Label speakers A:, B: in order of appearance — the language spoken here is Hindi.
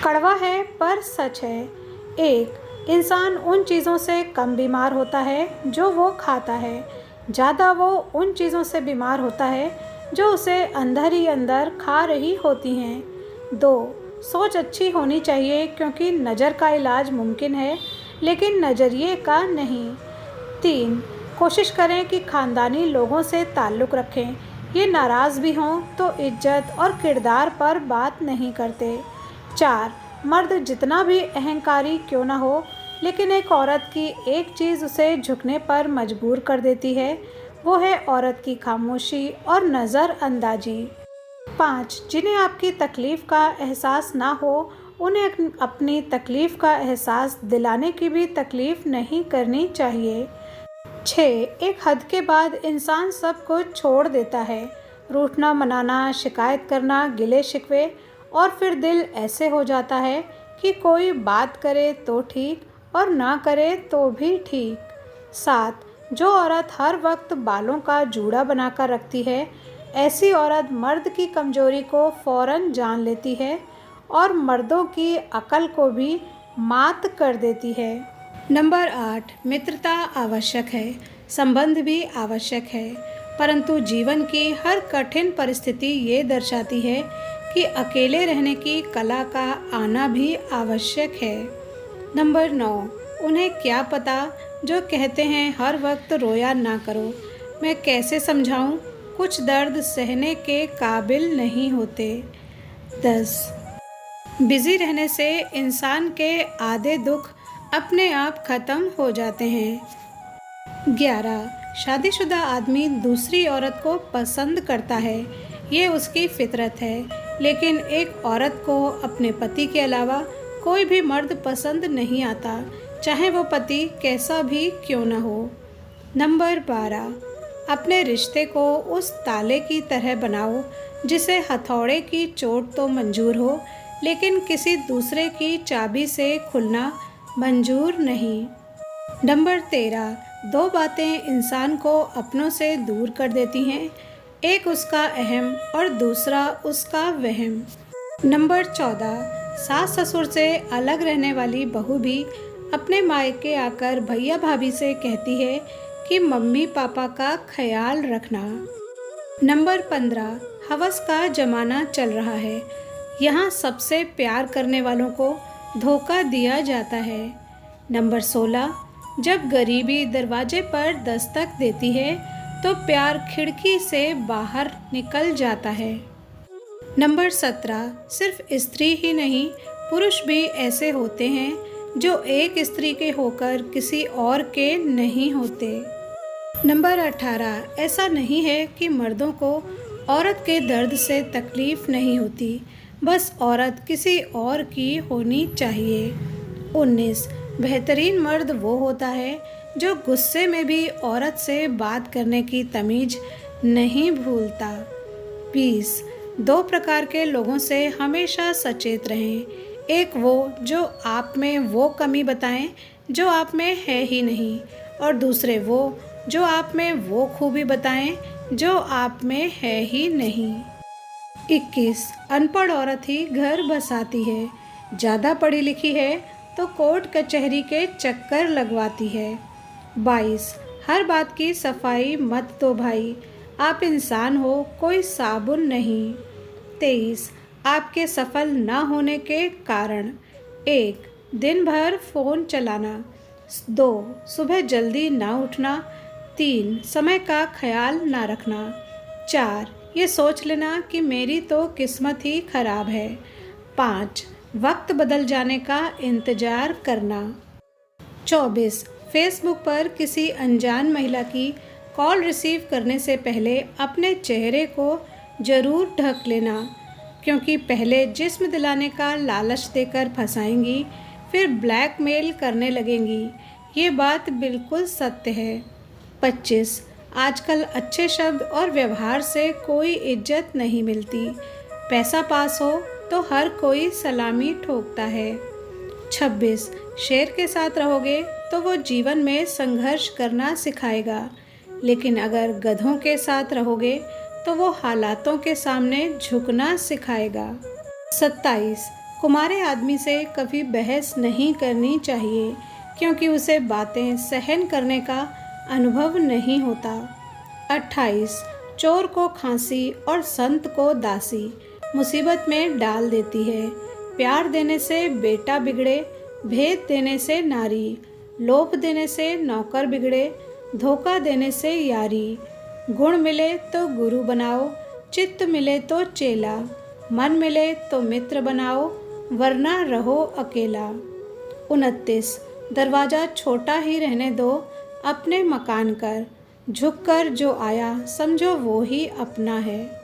A: कड़वा है पर सच है। एक, इंसान उन चीज़ों से कम बीमार होता है जो वो खाता है, ज़्यादा वो उन चीज़ों से बीमार होता है जो उसे अंदर ही अंदर खा रही होती हैं। दो, सोच अच्छी होनी चाहिए क्योंकि नज़र का इलाज मुमकिन है लेकिन नज़रिए का नहीं। तीन, कोशिश करें कि ख़ानदानी लोगों से ताल्लुक़ रखें, ये नाराज़ भी हों तो इज्जत और किरदार पर बात नहीं करते। चार, मर्द जितना भी अहंकारी क्यों ना हो लेकिन एक औरत की एक चीज़ उसे झुकने पर मजबूर कर देती है, वो है औरत की खामोशी और नज़रअंदाजी। पाँच, जिन्हें आपकी तकलीफ़ का एहसास ना हो उन्हें अपनी तकलीफ़ का एहसास दिलाने की भी तकलीफ़ नहीं करनी चाहिए। 6, एक हद के बाद इंसान सब कुछ छोड़ देता है, रूठना मनाना, शिकायत करना, गिले शिकवे, और फिर दिल ऐसे हो जाता है कि कोई बात करे तो ठीक और ना करे तो भी ठीक। 7, जो औरत हर वक्त बालों का जूड़ा बनाकर रखती है, ऐसी औरत मर्द की कमज़ोरी को फ़ौरन जान लेती है और मर्दों की अकल को भी मात कर देती है। नंबर 8, मित्रता आवश्यक है, संबंध भी आवश्यक है, परंतु जीवन की हर कठिन परिस्थिति ये दर्शाती है कि अकेले रहने की कला का आना भी आवश्यक है। नंबर 9, उन्हें क्या पता जो कहते हैं हर वक्त रोया ना करो, मैं कैसे समझाऊं, कुछ दर्द सहने के काबिल नहीं होते। 10, बिज़ी रहने से इंसान के आधे दुख अपने आप ख़त्म हो जाते हैं। 11, शादीशुदा आदमी दूसरी औरत को पसंद करता है, ये उसकी फितरत है, लेकिन एक औरत को अपने पति के अलावा कोई भी मर्द पसंद नहीं आता, चाहे वो पति कैसा भी क्यों न हो। नंबर 12, अपने रिश्ते को उस ताले की तरह बनाओ जिसे हथौड़े की चोट तो मंजूर हो लेकिन किसी दूसरे की चाबी से खुलना मंजूर नहीं। नंबर 13, दो बातें इंसान को अपनों से दूर कर देती हैं, एक उसका अहम और दूसरा उसका वहम। नंबर 14, सास ससुर से अलग रहने वाली बहू भी अपने मायके आकर भैया भाभी से कहती है कि मम्मी पापा का ख्याल रखना। नंबर 15, हवस का ज़माना चल रहा है, यहाँ सबसे प्यार करने वालों को धोखा दिया जाता है। नंबर 16, जब गरीबी दरवाजे पर दस्तक देती है तो प्यार खिड़की से बाहर निकल जाता है। नंबर 17, सिर्फ स्त्री ही नहीं पुरुष भी ऐसे होते हैं जो एक स्त्री के होकर किसी और के नहीं होते। नंबर 18, ऐसा नहीं है कि मर्दों को औरत के दर्द से तकलीफ़ नहीं होती, बस औरत किसी और की होनी चाहिए। 19, बेहतरीन मर्द वो होता है जो गुस्से में भी औरत से बात करने की तमीज़ नहीं भूलता। 20, दो प्रकार के लोगों से हमेशा सचेत रहें, एक वो जो आप में वो कमी बताएं जो आप में है ही नहीं, और दूसरे वो जो आप में वो खूबी बताएं जो आप में है ही नहीं। 21, अनपढ़ औरत ही घर बसाती है, ज़्यादा पढ़ी लिखी है तो कोर्ट कचहरी के चक्कर लगवाती है। 22, हर बात की सफाई मत दो भाई, आप इंसान हो, कोई साबुन नहीं। 23, आपके सफल ना होने के कारण: 1, दिन भर फ़ोन चलाना, 2, सुबह जल्दी ना उठना, 3, समय का ख्याल ना रखना, 4, ये सोच लेना कि मेरी तो किस्मत ही खराब है, 5, वक्त बदल जाने का इंतज़ार करना। 24, फेसबुक पर किसी अनजान महिला की कॉल रिसीव करने से पहले अपने चेहरे को ज़रूर ढक लेना, क्योंकि पहले जिस्म दिलाने का लालच देकर फंसाएंगी, फिर ब्लैकमेल करने लगेंगी, ये बात बिल्कुल सत्य है। 25, आजकल अच्छे शब्द और व्यवहार से कोई इज्जत नहीं मिलती, पैसा पास हो तो हर कोई सलामी ठोकता है। 26, शेर के साथ रहोगे तो वो जीवन में संघर्ष करना सिखाएगा, लेकिन अगर गधों के साथ रहोगे तो वो हालातों के सामने झुकना सिखाएगा। 27, कुमारे आदमी से कभी बहस नहीं करनी चाहिए, क्योंकि उसे बातें सहन करने का अनुभव नहीं होता। 28 चोर को खांसी और संत को दासी मुसीबत में डाल देती है। प्यार देने से बेटा बिगड़े, भेद देने से नारी, लोभ देने से नौकर बिगड़े, धोखा देने से यारी। गुण मिले तो गुरु बनाओ, चित्त मिले तो चेला, मन मिले तो मित्र बनाओ, वरना रहो अकेला। 29 दरवाज़ा छोटा ही रहने दो, अपने मकान कर, झुककर जो आया समझो वो ही अपना है।